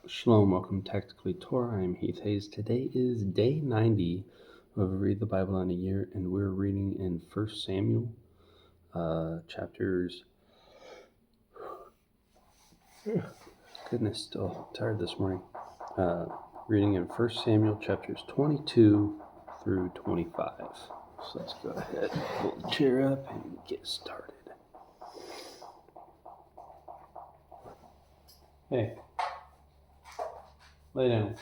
Shalom, welcome to Tactically Torah. I'm Heath Hayes. Today is day 90 of Read the Bible in a Year, and we're reading in 1 Samuel, chapters... Goodness, still tired this morning. Reading in 1 Samuel, chapters 22 through 25. So let's go ahead, pull the chair up, and get started. Hey. Lay down.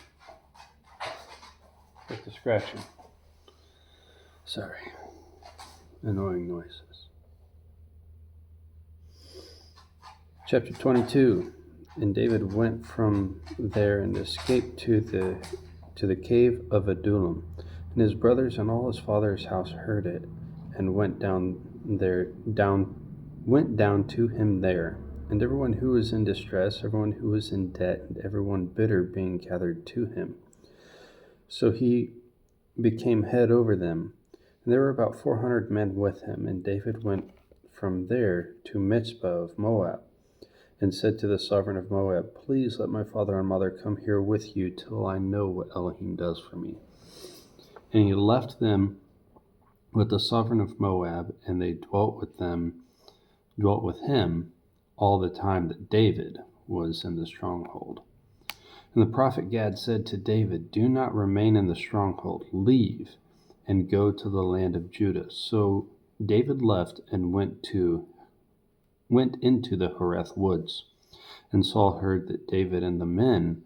Get the scratching. Sorry. Annoying noises. Chapter 22. And David went from there and escaped to the cave of Adullam. And his brothers and all his father's house heard it, and went down to him there. And everyone who was in distress, everyone who was in debt, and everyone bitter being gathered to him. So he became head over them. And there were about 400 men with him. And David went from there to Mizpah of Moab, and said to the sovereign of Moab, "Please let my father and mother come here with you till I know what Elohim does for me." And he left them with the sovereign of Moab, and they dwelt with him all the time that David was in the stronghold. And the prophet Gad said to David, "Do not remain in the stronghold. Leave and go to the land of Judah." So David left and went into the Hereth woods. And Saul heard that David and the men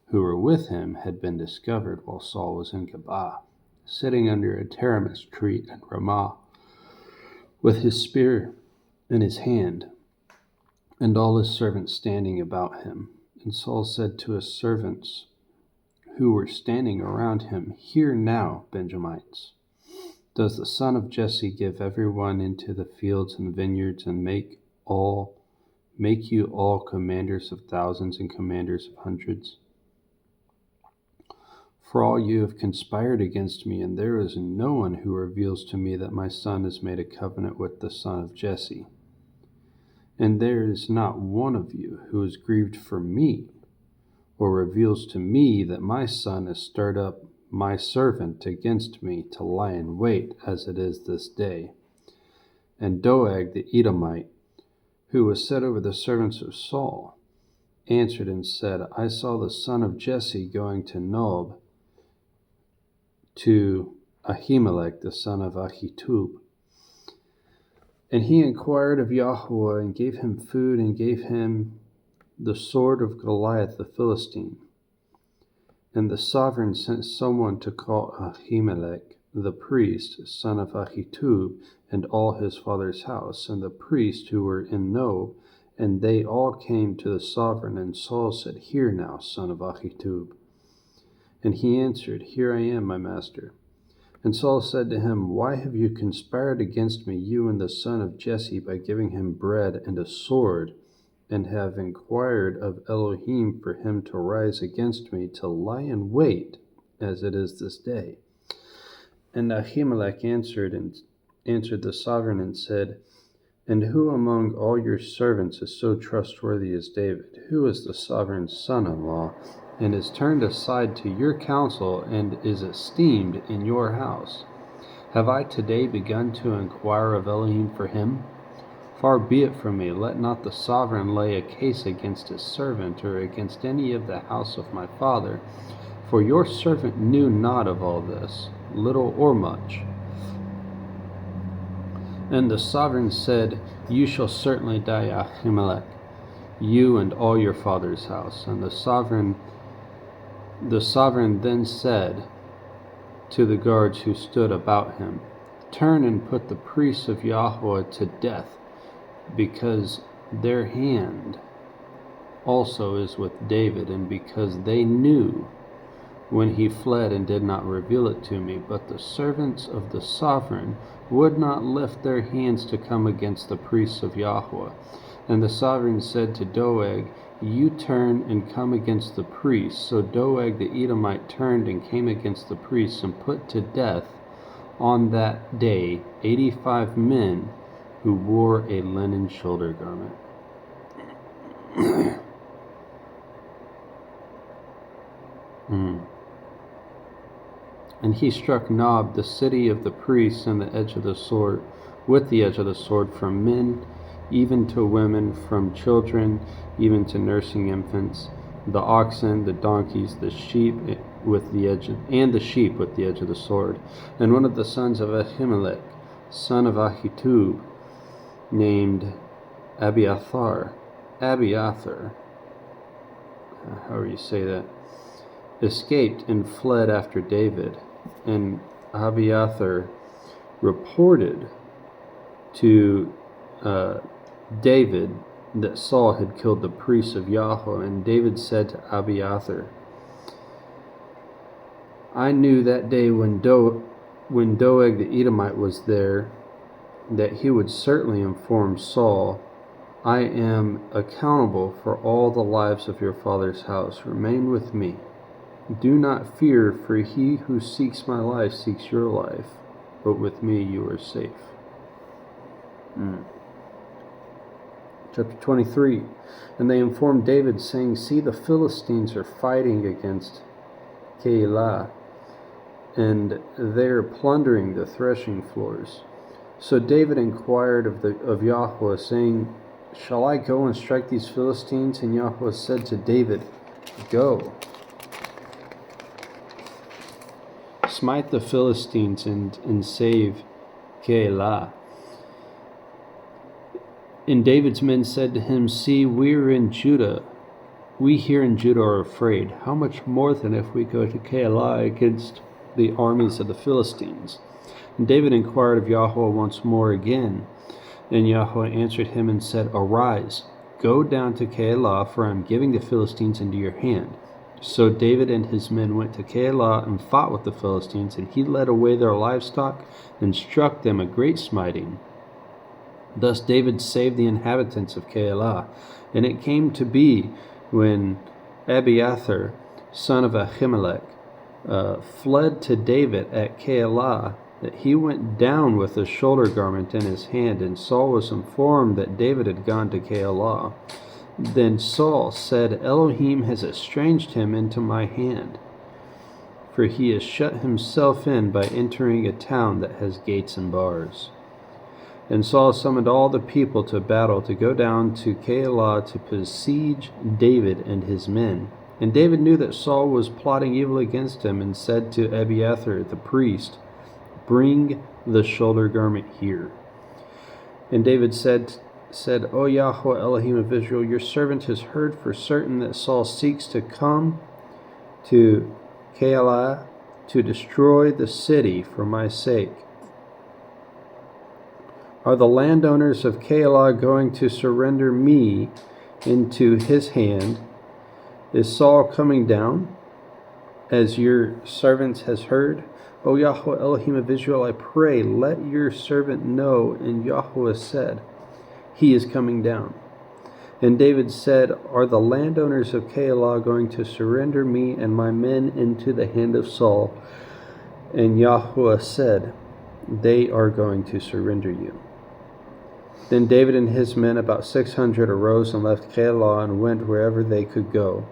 who were with him had been discovered while Saul was in Gabaa, sitting under a taramis tree in Ramah, with his spear in his hand, and all his servants standing about him. And Saul said to his servants who were standing around him, "Hear now, Benjamites. Does the son of Jesse give everyone into the fields and vineyards, and make you all commanders of thousands and commanders of hundreds? For all you have conspired against me, and there is no one who reveals to me that my son has made a covenant with the son of Jesse. And there is not one of you who is grieved for me, or reveals to me that my son has stirred up my servant against me to lie in wait, as it is this day." And Doeg the Edomite, who was set over the servants of Saul, answered and said, "I saw the son of Jesse going to Nob, to Ahimelech the son of Ahitub. And he inquired of Yahweh, and gave him food, and gave him the sword of Goliath the Philistine. And the sovereign sent someone to call Ahimelech the priest, son of Ahitub, and all his father's house, and the priests who were in Nob, and they all came to the sovereign. And Saul said, "Hear now, son of Ahitub." And he answered, "Here I am, my master." And Saul said to him, "Why have you conspired against me, you and the son of Jesse, by giving him bread and a sword, and have inquired of Elohim for him to rise against me, to lie in wait, as it is this day?" And Ahimelech answered the sovereign and said, "And who among all your servants is so trustworthy as David, who is the sovereign's son-in-law, and is turned aside to your counsel, and is esteemed in your house? Have I today begun to inquire of Elohim for him? Far be it from me, let not the sovereign lay a case against his servant, or against any of the house of my father, for your servant knew not of all this, little or much." And the sovereign said, "You shall certainly die, Ahimelech, you and all your father's house." And the sovereign then said to the guards who stood about him, "Turn and put the priests of Yahweh to death, because their hand also is with David, and because they knew when he fled and did not reveal it to me. But the servants of the sovereign would not lift their hands to come against the priests of Yahweh." And the sovereign said to Doeg, "You turn and come against the priests." So Doeg the Edomite turned and came against the priests, and put to death on that day 85 men who wore a linen shoulder garment. Mm. And he struck Nob, the city of the priests, and the edge of the sword, with the edge of the sword, from men even to women, from children even to nursing infants, the oxen, the donkeys, the sheep with the edge and the sheep with the edge of the sword. And one of the sons of Ahimelech, son of Ahitub, named Abiathar, however you say that, escaped and fled after David. And Abiathar reported to David that Saul had killed the priests of Yahweh. And David said to Abiathar, I knew that day when Doeg the Edomite was there, that he would certainly inform Saul, I am accountable for all the lives of your father's house. Remain with me. Do not fear, for he who seeks my life seeks your life, but with me you are safe. Chapter 23. And they informed David, saying, See, the Philistines are fighting against Keilah, and they are plundering the threshing floors. So David inquired of Yahweh, saying, Shall I go and strike these Philistines? And Yahweh said to David, Go. Smite the Philistines and save Keilah. And David's men said to him, See, we here in Judah are afraid. How much more than if we go to Keilah against the armies of the Philistines? And David inquired of Yahweh once more again. And Yahweh answered him and said, Arise, go down to Keilah, for I am giving the Philistines into your hand. So David and his men went to Keilah and fought with the Philistines, and he led away their livestock and struck them a great smiting. Thus David saved the inhabitants of Keilah. And it came to be, when Abiathar, son of Ahimelech, fled to David at Keilah, that he went down with a shoulder garment in his hand, and Saul was informed that David had gone to Keilah. Then Saul said, Elohim has estranged him into my hand, for he has shut himself in by entering a town that has gates and bars. And Saul summoned all the people to battle, to go down to Keilah to besiege David and his men. And David knew that Saul was plotting evil against him, and said to Abiathar the priest, Bring the shoulder garment here. And David said, O Yahweh Elohim of Israel, your servant has heard for certain that Saul seeks to come to Keilah to destroy the city for my sake. Are the landowners of Keilah going to surrender me into his hand? Is Saul coming down, as your servant has heard? O Yahweh Elohim of Israel, I pray, let your servant know. And Yahweh said, He is coming down. And David said, Are the landowners of Keilah going to surrender me and my men into the hand of Saul? And Yahweh said, They are going to surrender you. Then David and his men, about 600, arose and left Keilah and went wherever they could go.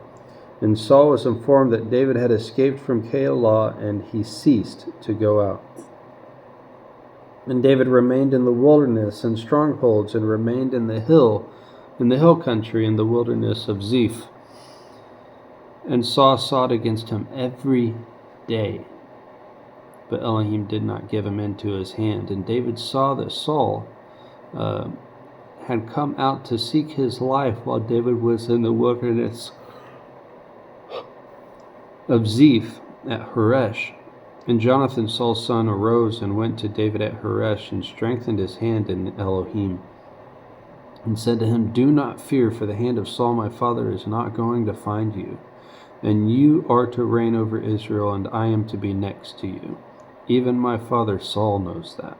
And Saul was informed that David had escaped from Keilah, and he ceased to go out. And David remained in the wilderness and strongholds, and remained in the hill country in the wilderness of Ziph. And Saul sought against him every day, but Elohim did not give him into his hand. And David saw that Saul had come out to seek his life while David was in the wilderness of Ziph at Horesh. And Jonathan, Saul's son, arose and went to David at Horesh, and strengthened his hand in Elohim, and said to him, Do not fear, for the hand of Saul my father is not going to find you, and you are to reign over Israel, and I am to be next to you. Even my father Saul knows that.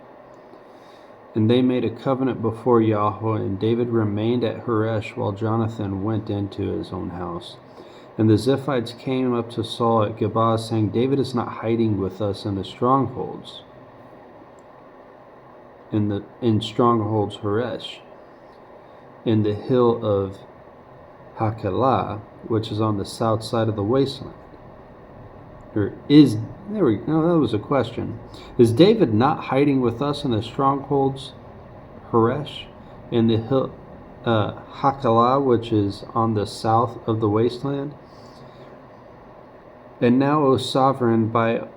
And they made a covenant before Yahweh, and David remained at Horesh while Jonathan went into his own house. And the Ziphites came up to Saul at Geba, saying, David is not hiding with us in the strongholds, in strongholds Horesh, in the hill of Hakelah, which is on the south side of the wasteland. Or is, there we go, that was a question. Is David not hiding with us in the strongholds, Horesh, in the hill, Hakilah, which is on the south of the wasteland? And now, O sovereign, by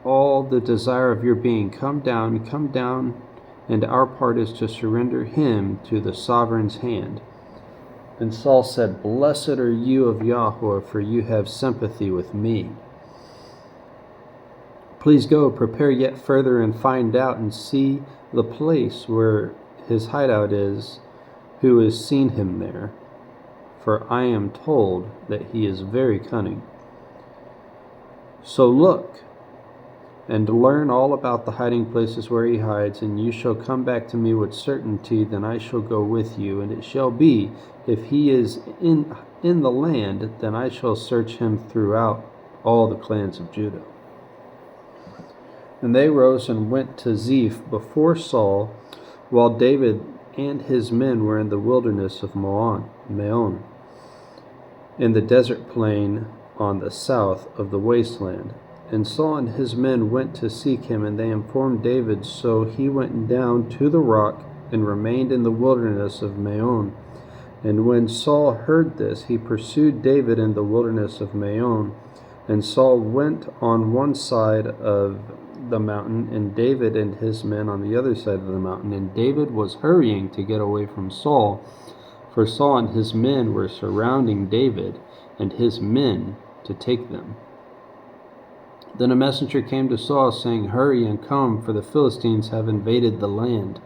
all the desire of your being, come down, and our part is to surrender him to the sovereign's hand. And Saul said, Blessed are you of Yahweh, for you have sympathy with me. Please go, prepare yet further, and find out and see the place where his hideout is, who has seen him there. For I am told that he is very cunning. So look, and learn all about the hiding places where he hides, and you shall come back to me with certainty. Then I shall go with you, and it shall be, if he is in the land, then I shall search him throughout all the clans of Judah. And they rose and went to Ziph before Saul, while David and his men were in the wilderness of Maon, in the desert plain on the south of the wasteland. And Saul and his men went to seek him, and they informed David. So he went down to the rock and remained in the wilderness of Maon. And when Saul heard this, he pursued David in the wilderness of Maon. And Saul went on one side of the mountain, and David and his men on the other side of the mountain. And David was hurrying to get away from Saul, for Saul and his men were surrounding David and his men to take them. Then a messenger came to Saul, saying, Hurry and come, for the Philistines have invaded the land.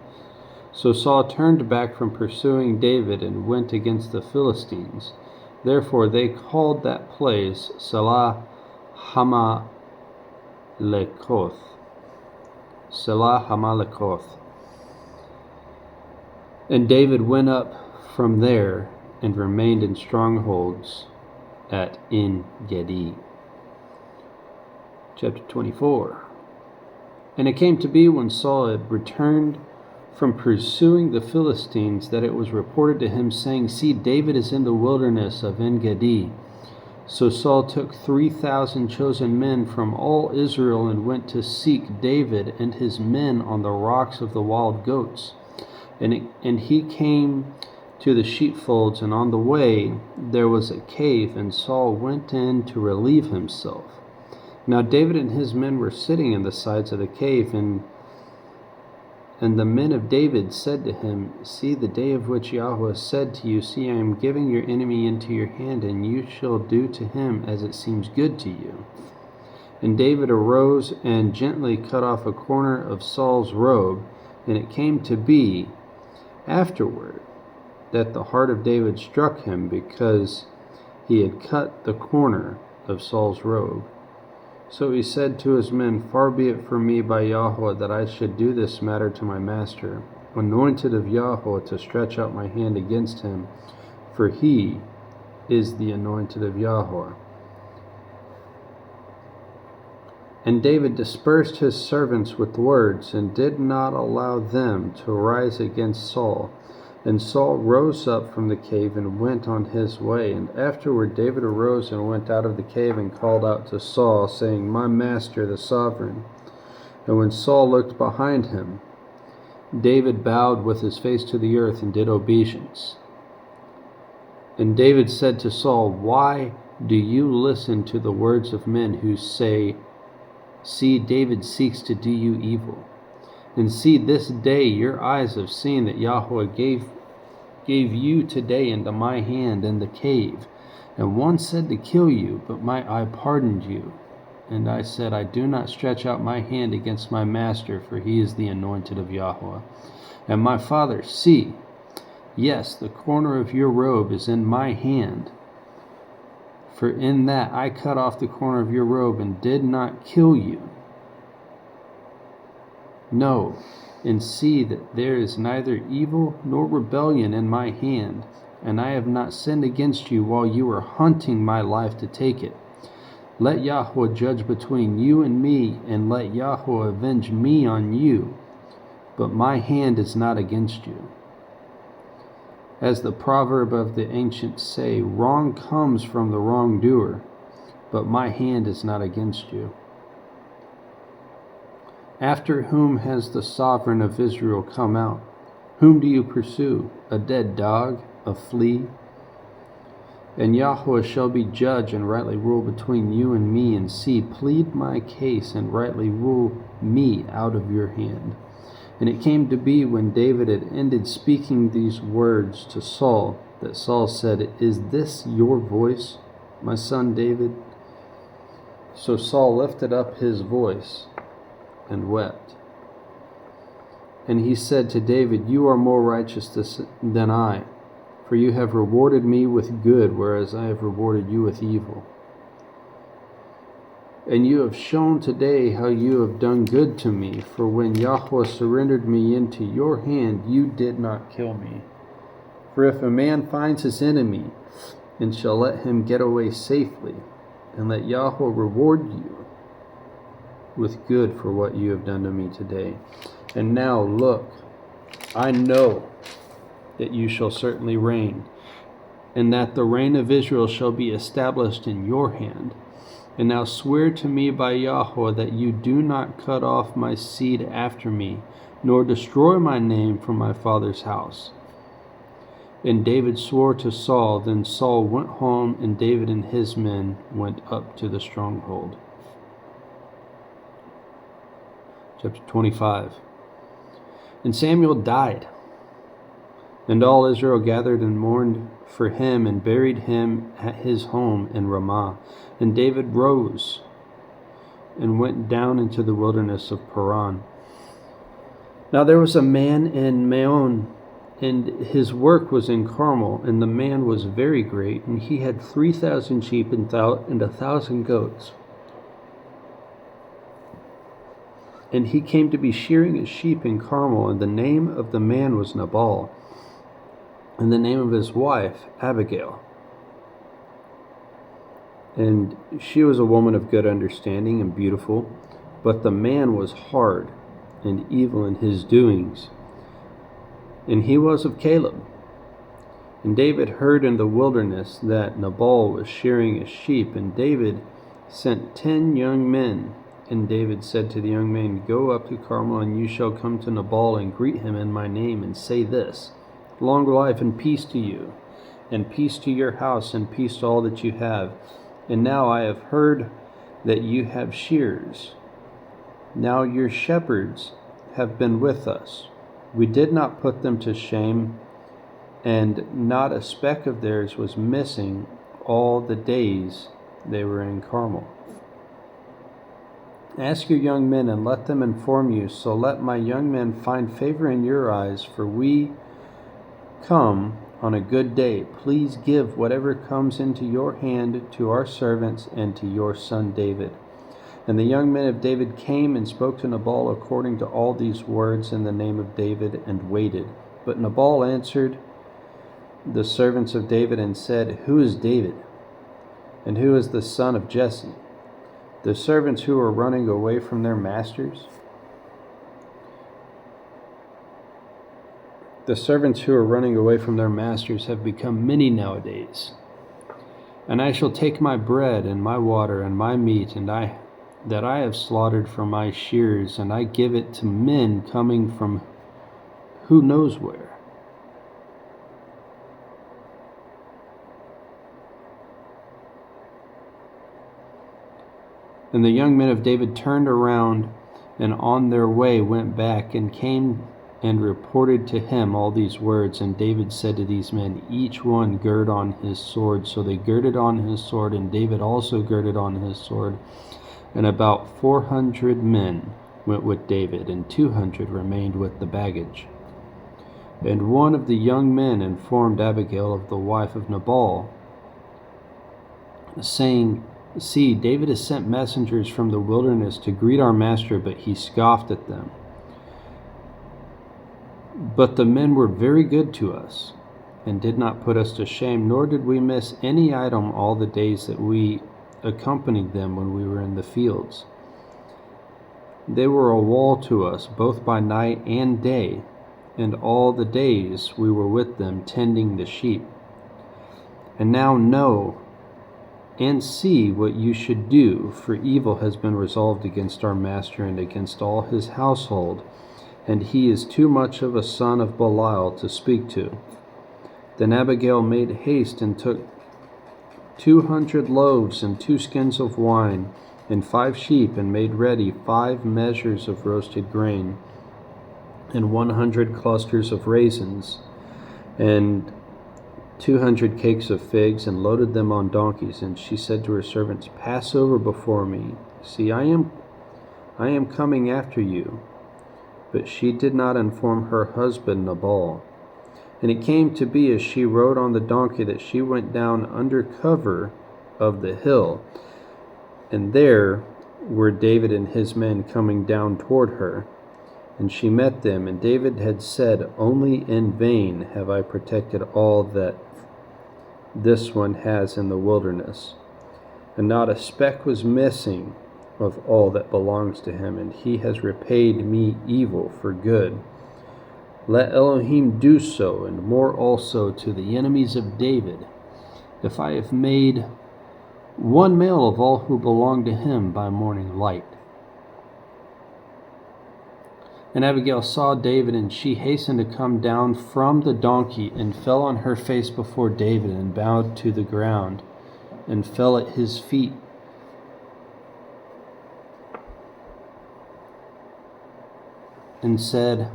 So Saul turned back from pursuing David and went against the Philistines. Therefore they called that place Selah Hamalekoth. Selah Hamalekoth. And David went up from there and remained in strongholds at En-Gedi. Chapter 24. And it came to be, when Saul had returned from pursuing the Philistines, that it was reported to him, saying, See, David is in the wilderness of En-Gedi. So Saul took 3,000 chosen men from all Israel and went to seek David and his men on the rocks of the wild goats. And he came to the sheepfolds, and on the way there was a cave, and Saul went in to relieve himself. Now David and his men were sitting in the sides of the cave, and the men of David said to him, See, the day of which Yahweh said to you, See, I am giving your enemy into your hand, and you shall do to him as it seems good to you. And David arose and gently cut off a corner of Saul's robe, and it came to be afterward that the heart of David struck him, because he had cut the corner of Saul's robe. So he said to his men, Far be it from me by Yahweh that I should do this matter to my master, anointed of Yahweh, to stretch out my hand against him, for he is the anointed of Yahweh. And David dispersed his servants with words, and did not allow them to rise against Saul. And Saul rose up from the cave and went on his way. And afterward David arose and went out of the cave and called out to Saul, saying, My master, the sovereign. And when Saul looked behind him, David bowed with his face to the earth and did obeisance. And David said to Saul, Why do you listen to the words of men who say, See, David seeks to do you evil? And see, this day your eyes have seen that Yahweh gave you today into my hand in the cave. And one said to kill you, but I pardoned you. And I said, I do not stretch out my hand against my master, for he is the anointed of Yahweh. And my father, see, yes, the corner of your robe is in my hand. For in that I cut off the corner of your robe and did not kill you. No, and see that there is neither evil nor rebellion in my hand, and I have not sinned against you while you were hunting my life to take it. Let Yahweh judge between you and me, and let Yahweh avenge me on you, but my hand is not against you. As the proverb of the ancients say, wrong comes from the wrongdoer, but my hand is not against you. After whom has the sovereign of Israel come out? Whom do you pursue? A dead dog? A flea? And Yahweh shall be judge and rightly rule between you and me, and see, plead my case and rightly rule me out of your hand. And it came to be, when David had ended speaking these words to Saul, that Saul said, Is this your voice, my son David? So Saul lifted up his voice and wept. And he said to David, You are more righteous than I, for you have rewarded me with good, whereas I have rewarded you with evil. And you have shown today how you have done good to me, for when Yahweh surrendered me into your hand, you did not kill me. For if a man finds his enemy, and shall let him get away safely, and let Yahweh reward you with good for what you have done to me today. And now look, I know that you shall certainly reign, and that the reign of Israel shall be established in your hand. And now swear to me by Yahweh that you do not cut off my seed after me, nor destroy my name from my father's house. And David swore to Saul. Then Saul went home, and David and his men went up to the stronghold. Chapter 25. And Samuel died, and all Israel gathered and mourned for him, and buried him at his home in Ramah. And David rose and went down into the wilderness of Paran. Now there was a man in Maon, and his work was in Carmel, and the man was very great, and he had 3,000 sheep and 1,000 goats. And he came to be shearing his sheep in Carmel, and the name of the man was Nabal, and the name of his wife Abigail. And she was a woman of good understanding and beautiful, but the man was hard and evil in his doings, and he was of Caleb. And David heard in the wilderness that Nabal was shearing his sheep, and David sent 10 young men. And David said to the young men, Go up to Carmel, and you shall come to Nabal and greet him in my name, and say this, Long life and peace to you, and peace to your house, and peace to all that you have. And now I have heard that you have shears. Now your shepherds have been with us. We did not put them to shame, and not a speck of theirs was missing all the days they were in Carmel. Ask your young men, and let them inform you, so let my young men find favor in your eyes, for we come on a good day. Please give whatever comes into your hand to our servants and to your son David. And the young men of David came and spoke to Nabal according to all these words in the name of David, and waited. But Nabal answered the servants of David and said, Who is David? And who is the son of Jesse? The servants who are running away from their masters? The servants who are running away from their masters have become many nowadays. And I shall take my bread and my water and my meat that I have slaughtered from my shears, and I give it to men coming from who knows where. And the young men of David turned around, and on their way went back, and came and reported to him all these words. And David said to these men, Each one gird on his sword. So they girded on his sword, and David also girded on his sword. And about 400 men went with David, and 200 remained with the baggage. And one of the young men informed Abigail of the wife of Nabal, saying, See, David has sent messengers from the wilderness to greet our master, but he scoffed at them. But the men were very good to us, and did not put us to shame, nor did we miss any item all the days that we accompanied them when we were in the fields. They were a wall to us, both by night and day, and all the days we were with them tending the sheep. And now know and see what you should do, for evil has been resolved against our master and against all his household, and he is too much of a son of Belial to speak to. Then Abigail made haste and took 200 loaves and 2 skins of wine and 5 sheep, and made ready 5 measures of roasted grain and 100 clusters of raisins and 200 cakes of figs, and loaded them on donkeys. And she said to her servants, "Pass over before me. See, I am coming after you." But she did not inform her husband Nabal. And it came to be, as she rode on the donkey, that she went down under cover of the hill, and there were David and his men coming down toward her. And she met them, and David had said, "Only in vain have I protected all that this one has in the wilderness, and not a speck was missing of all that belongs to him, and he has repaid me evil for good. Let Elohim do so, and more also, to the enemies of David, if I have made one male of all who belong to him by morning light." And Abigail saw David, and she hastened to come down from the donkey, and fell on her face before David, and bowed to the ground, and fell at his feet. And said,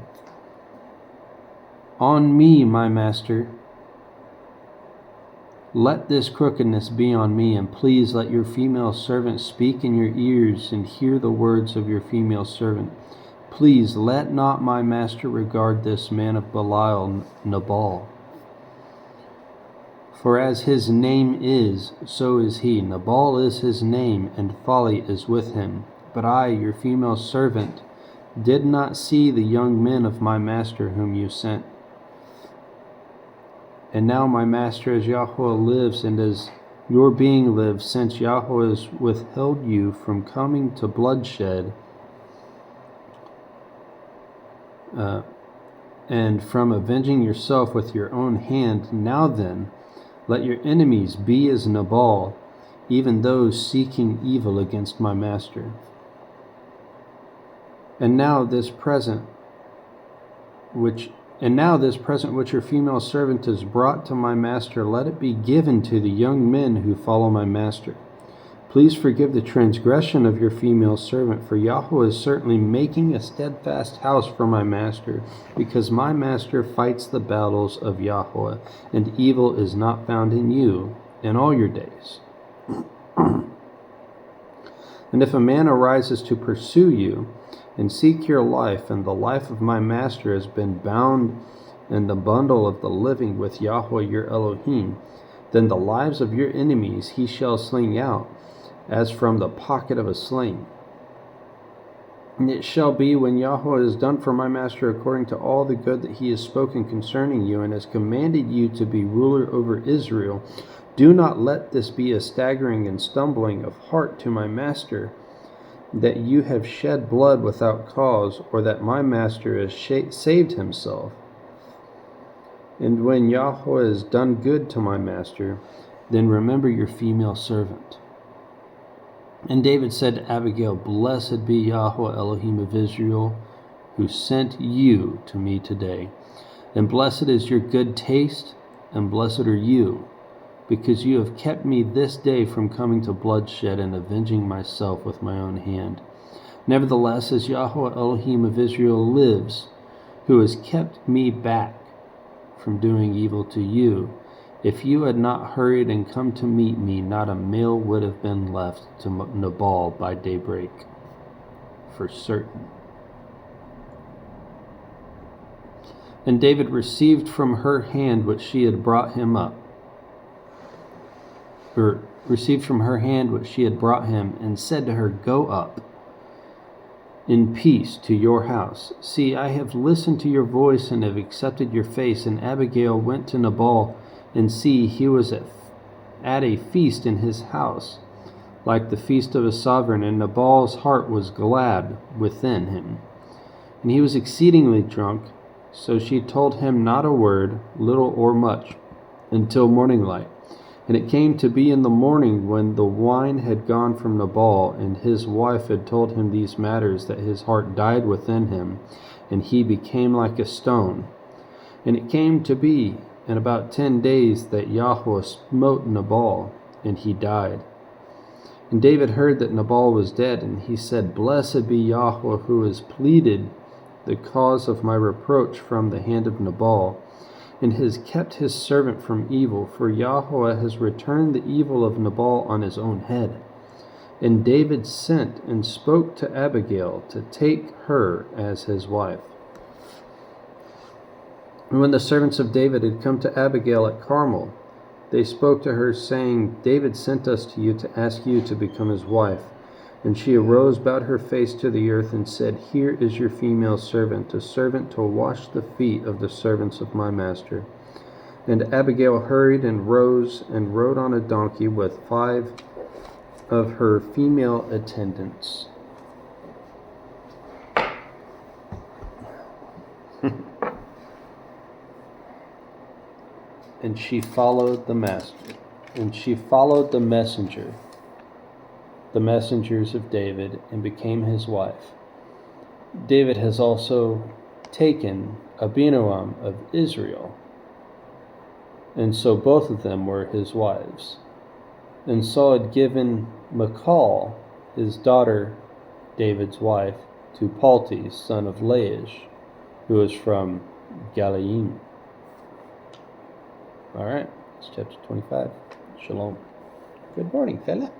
"On me, my master. Let this crookedness be on me, and please let your female servant speak in your ears, and hear the words of your female servant. Please let not my master regard this man of Belial, Nabal. For as his name is, so is he. Nabal is his name, and folly is with him. But I, your female servant, did not see the young men of my master whom you sent. And now, my master, as Yahweh lives, and as your being lives, since Yahweh has withheld you from coming to bloodshed, and from avenging yourself with your own hand, now then, let your enemies be as Nabal, even those seeking evil against my master. And now this present which your female servant has brought to my master, let it be given to the young men who follow my master. Please forgive the transgression of your female servant, for Yahweh is certainly making a steadfast house for my master, because my master fights the battles of Yahweh, and evil is not found in you in all your days. And if a man arises to pursue you, and seek your life, and the life of my master has been bound in the bundle of the living with Yahweh your Elohim, then the lives of your enemies he shall sling out, as from the pocket of a sling. And it shall be, when Yahweh has done for my master according to all the good that he has spoken concerning you, and has commanded you to be ruler over Israel, do not let this be a staggering and stumbling of heart to my master, that you have shed blood without cause, or that my master has saved himself. And when Yahweh has done good to my master, then remember your female servant." And David said to Abigail, "Blessed be Yahweh Elohim of Israel, who sent you to me today. And blessed is your good taste, and blessed are you, because you have kept me this day from coming to bloodshed and avenging myself with my own hand. Nevertheless, as Yahweh Elohim of Israel lives, who has kept me back from doing evil to you, if you had not hurried and come to meet me, not a male would have been left to Nabal by daybreak, for certain." And David received from her hand what she had brought him, and said to her, "Go up in peace to your house. See, I have listened to your voice and have accepted your face." And Abigail went to Nabal, and see, he was at a feast in his house, like the feast of a sovereign, and Nabal's heart was glad within him. And he was exceedingly drunk, so she told him not a word, little or much, until morning light. And it came to be in the morning, when the wine had gone from Nabal, and his wife had told him these matters, that his heart died within him, and he became like a stone. And it came to be in about 10 days that Yahweh smote Nabal, and he died. And David heard that Nabal was dead, and he said, Blessed be Yahweh, who has pleaded the cause of my reproach from the hand of Nabal, and has kept his servant from evil, for Yahweh has returned the evil of Nabal on his own head. And David sent and spoke to Abigail to take her as his wife. And when the servants of David had come to Abigail at Carmel, they spoke to her, saying, David sent us to you to ask you to become his wife. And she arose, bowed her face to the earth, and said, Here is your female servant, a servant to wash the feet of the servants of my master. And Abigail hurried and rose and rode on a donkey with 5 of her female attendants. And she followed the master, and she followed the messengers of David, and became his wife. David has also taken Abinoam of Israel, and so both of them were his wives. And Saul had given Michal, his daughter, David's wife, to Palti, son of Laish, who was from Galilee. All right, it's chapter 25. Shalom. Good morning, fella.